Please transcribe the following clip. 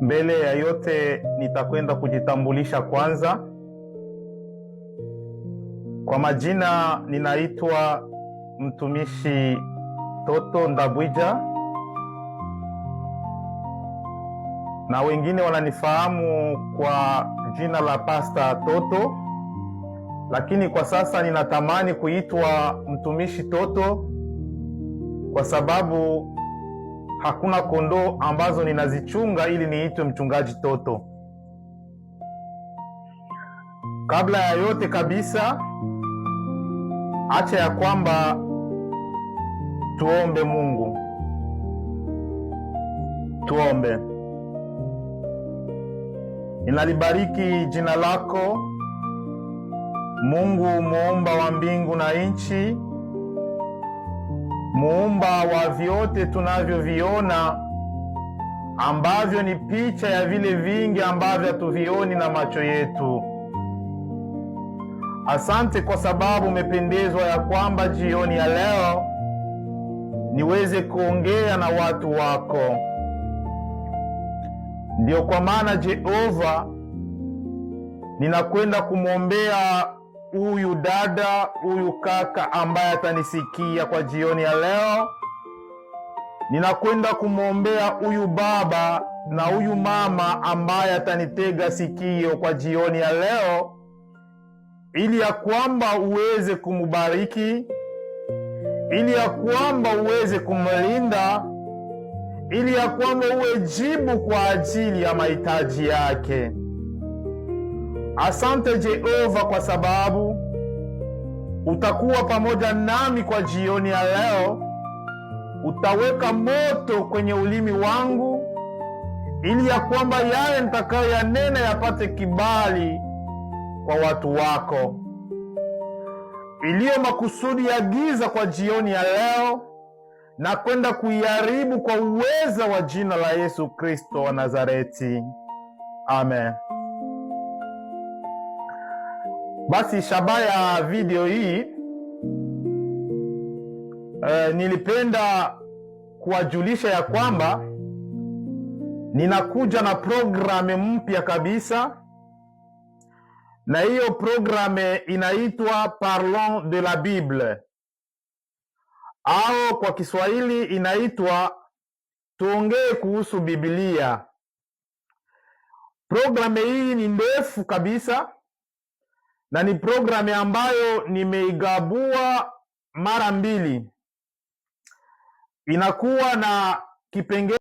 Mbele ya yote nitakwenda kujitambulisha kwanza. Kwa majina ninaitwa mtumishi Toto Ndabwija, na wengine wananifahamu kwa jina la Pastor Toto, lakini kwa sasa ninatamani kuitwa mtumishi Toto kwa sababu hakuna kondoo ambazo ninazichunga ili niitwe mchungaji Toto. Kabla ya yote kabisa, acha ya kwamba tuombe Mungu. Tuombe. Ninalibariki jina lako Mungu, muumba wa mbingu na nchi, muumba wa vyote tunavyoviona ambavyo ni picha ya vile vingi ambavyo hatuvioni na macho yetu. Asante kwa sababu umependezwa ya kwamba jioni ya leo niweze kuongea na watu wako. Ndio kwa maana Jehova, ninakwenda kumwombea huyu dada, huyu kaka ambaye atanisikia kwa jioni ya leo. Ninakwenda kumwombea huyu baba na huyu mama ambaye atanitega sikio kwa jioni ya leo, ili ya kwamba uweze kumubariki, ili ya kwamba uweze kumlinda, ili ya kwamba uwe jibu kwa ajili ya mahitaji yake. Asante Jehova kwa sababu utakuwa pamoja nami kwa jioni ya leo. Utaweka moto kwenye ulimi wangu ili ya kwamba yale nitakayoyanena yapate kibali kwa watu wako. Iliyo makusudi ya giza kwa jioni ya leo na kwenda kuiharibu kwa uweza wa jina la Yesu Kristo wa Nazareti. Amen. Basi shabaha ya video hii nilipenda kuwajulisha ya kwamba ninakuja na programu mpya kabisa, na hiyo programu inaitwa Parlons de la Bible, au kwa Kiswahili inaitwa tuongee kuhusu Biblia. Programu hii ni ndefu kabisa na ni programu ambayo nimeigabua mara mbili. Inakuwa na kipengele